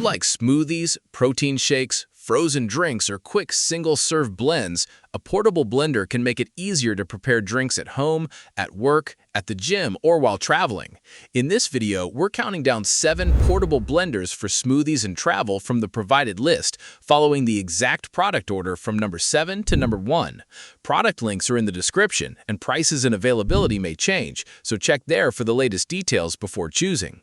you like smoothies, protein shakes, frozen drinks, or quick single-serve blends, a portable blender can make it easier to prepare drinks at home, at work, at the gym, or while traveling. In this video, we're counting down 7 portable blenders for smoothies and travel from the provided list, following the exact product order from number 7 to number 1. Product links are in the description, and prices and availability may change, so check there for the latest details before choosing.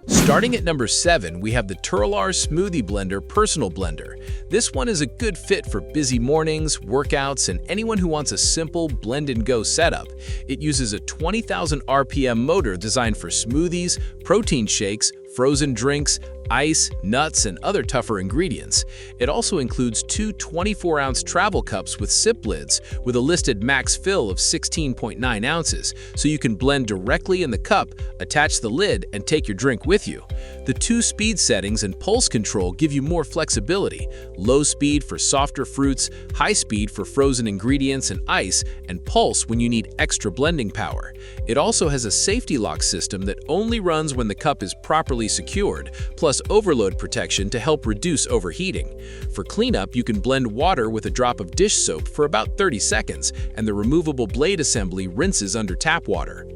Starting at number 7, we have the Turelar Smoothie Blender Personal Blender. This one is a good fit for busy mornings, workouts, and anyone who wants a simple blend-and-go setup. It uses a 20,000 RPM motor designed for smoothies, protein shakes, frozen drinks, ice, nuts, and other tougher ingredients. It also includes 2 24-ounce travel cups with sip lids with a listed max fill of 16.9 ounces, so you can blend directly in the cup, attach the lid, and take your drink with you. The 2 speed settings and pulse control give you more flexibility: low speed for softer fruits, high speed for frozen ingredients and ice, and pulse when you need extra blending power. It also has a safety lock system that only runs when the cup is properly secured, plus overload protection to help reduce overheating. For cleanup, you can blend water with a drop of dish soap for about 30 seconds, and the removable blade assembly rinses under tap water.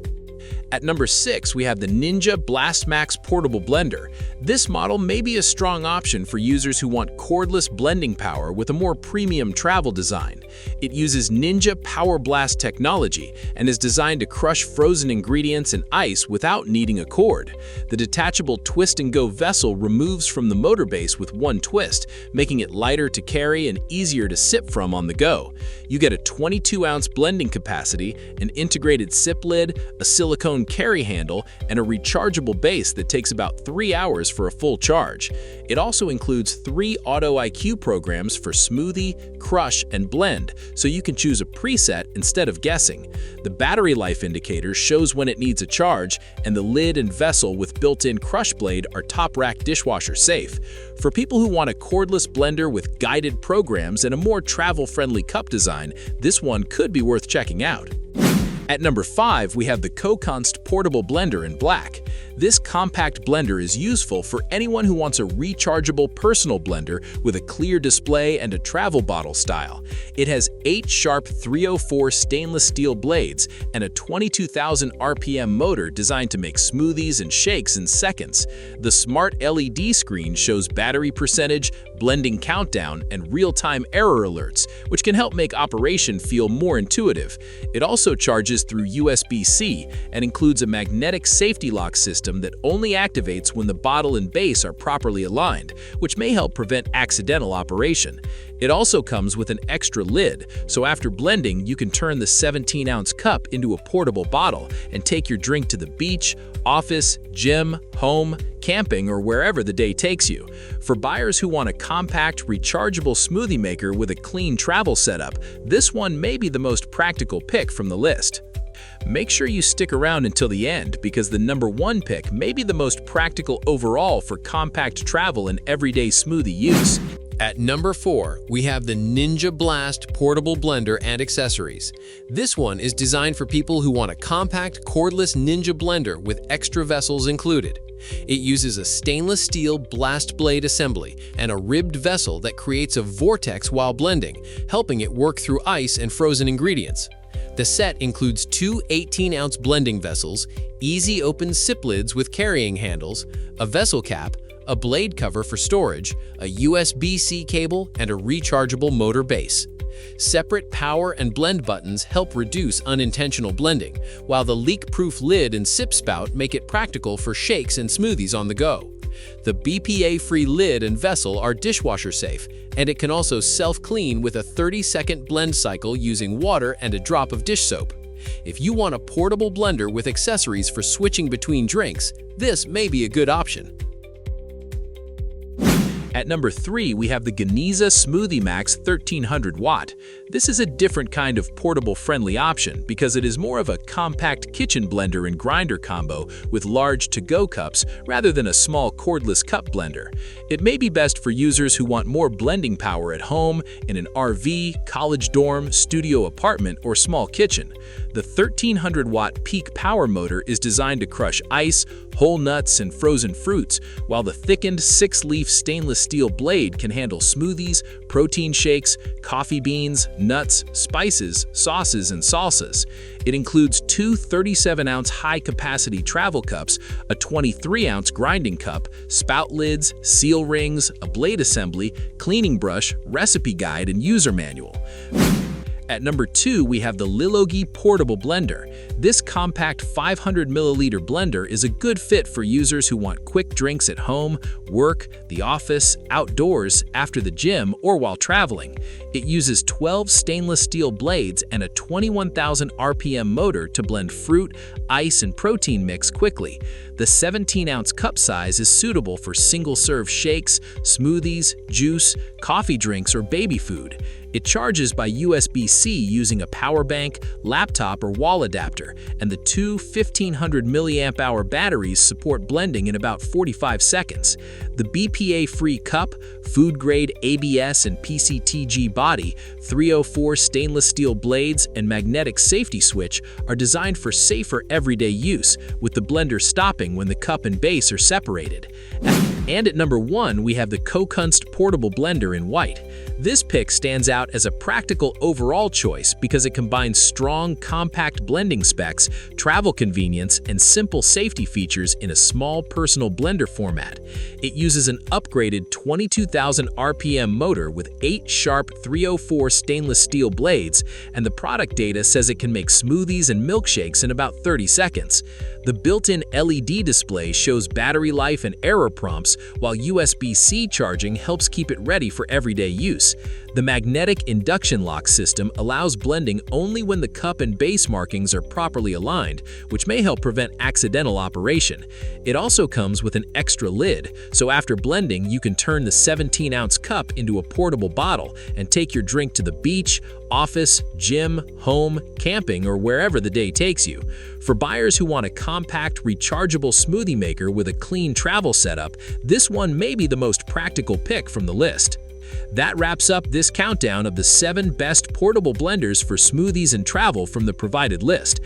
At number 6, we have the Ninja Blast Max Portable Blender. This model may be a strong option for users who want cordless blending power with a more premium travel design. It uses Ninja Power Blast technology and is designed to crush frozen ingredients and ice without needing a cord. The detachable twist-and-go vessel removes from the motor base with one twist, making it lighter to carry and easier to sip from on the go. You get a 22-ounce blending capacity, an integrated sip lid, a silicone carry handle, and a rechargeable base that takes about 3 hours for a full charge. It also includes 3 Auto IQ programs for smoothie, crush, and blend, so you can choose a preset instead of guessing. The battery life indicator shows when it needs a charge, and the lid and vessel with built-in crush blade are top-rack dishwasher safe. For people who want a cordless blender with guided programs and a more travel-friendly cup design, this one could be worth checking out. At number 5, we have the COKUNST Portable Blender in black. This compact blender is useful for anyone who wants a rechargeable personal blender with a clear display and a travel bottle style. It has 8 sharp 304 stainless steel blades and a 22,000 RPM motor designed to make smoothies and shakes in seconds. The smart LED screen shows battery percentage, blending countdown, and real-time error alerts, which can help make operation feel more intuitive. It also charges through USB-C and includes a magnetic safety lock system that only activates when the bottle and base are properly aligned, which may help prevent accidental operation. It also comes with an extra lid, so after blending, you can turn the 17-ounce cup into a portable bottle and take your drink to the beach, office, gym, home, camping, or wherever the day takes you. For buyers who want a compact, rechargeable smoothie maker with a clean travel setup, this one may be the most practical pick from the list. Make sure you stick around until the end, because the number 1 pick may be the most practical overall for compact travel and everyday smoothie use. At number 4, we have the Ninja Blast Portable Blender and Accessories. This one is designed for people who want a compact, cordless Ninja blender with extra vessels included. It uses a stainless steel blast blade assembly and a ribbed vessel that creates a vortex while blending, helping it work through ice and frozen ingredients. The set includes 2 18-ounce blending vessels, easy open sip lids with carrying handles, a vessel cap, a blade cover for storage, a USB-C cable, and a rechargeable motor base. Separate power and blend buttons help reduce unintentional blending, while the leak-proof lid and sip spout make it practical for shakes and smoothies on the go. The BPA-free lid and vessel are dishwasher safe, and it can also self-clean with a 30-second blend cycle using water and a drop of dish soap. If you want a portable blender with accessories for switching between drinks, this may be a good option. At number 3, we have the Ganiza Smoothie Max 1300 Watt. This is a different kind of portable-friendly option because it is more of a compact kitchen blender and grinder combo with large to-go cups rather than a small cordless cup blender. It may be best for users who want more blending power at home, in an RV, college dorm, studio apartment, or small kitchen. The 1300-watt peak power motor is designed to crush ice, whole nuts, and frozen fruits, while the thickened 6-leaf stainless steel blade can handle smoothies, protein shakes, coffee beans, nuts, spices, sauces, and salsas. It includes two 37-ounce high-capacity travel cups, a 23-ounce grinding cup, spout lids, seal rings, a blade assembly, cleaning brush, recipe guide, and user manual. At number 2, we have the Lilogi Portable Blender. This compact 500-milliliter blender is a good fit for users who want quick drinks at home, work, the office, outdoors, after the gym, or while traveling. It uses 12 stainless steel blades and a 21,000 RPM motor to blend fruit, ice, and protein mix quickly. The 17-ounce cup size is suitable for single-serve shakes, smoothies, juice, coffee drinks, or baby food. It charges by USB-C using a power bank, laptop, or wall adapter, and the two 1500 mAh batteries support blending in about 45 seconds. The BPA-free cup, food-grade ABS and PCTG body, 304 stainless steel blades, and magnetic safety switch are designed for safer everyday use, with the blender stopping when the cup and base are separated. And at number 1, we have the COKUNST Portable Blender in white. This pick stands out as a practical overall choice because it combines strong, compact blending specs, travel convenience, and simple safety features in a small personal blender format. It uses an upgraded 22,000 RPM motor with 8 sharp 304 stainless steel blades, and the product data says it can make smoothies and milkshakes in about 30 seconds. The built-in LED display shows battery life and error prompts, while USB-C charging helps keep it ready for everyday use. The magnetic induction lock system allows blending only when the cup and base markings are properly aligned, which may help prevent accidental operation. It also comes with an extra lid, so after blending, you can turn the 17-ounce cup into a portable bottle and take your drink to the beach, office, gym, home, camping, or wherever the day takes you. For buyers who want a compact, rechargeable smoothie maker with a clean travel setup, this one may be the most practical pick from the list. That wraps up this countdown of the 7 best portable blenders for smoothies and travel from the provided list.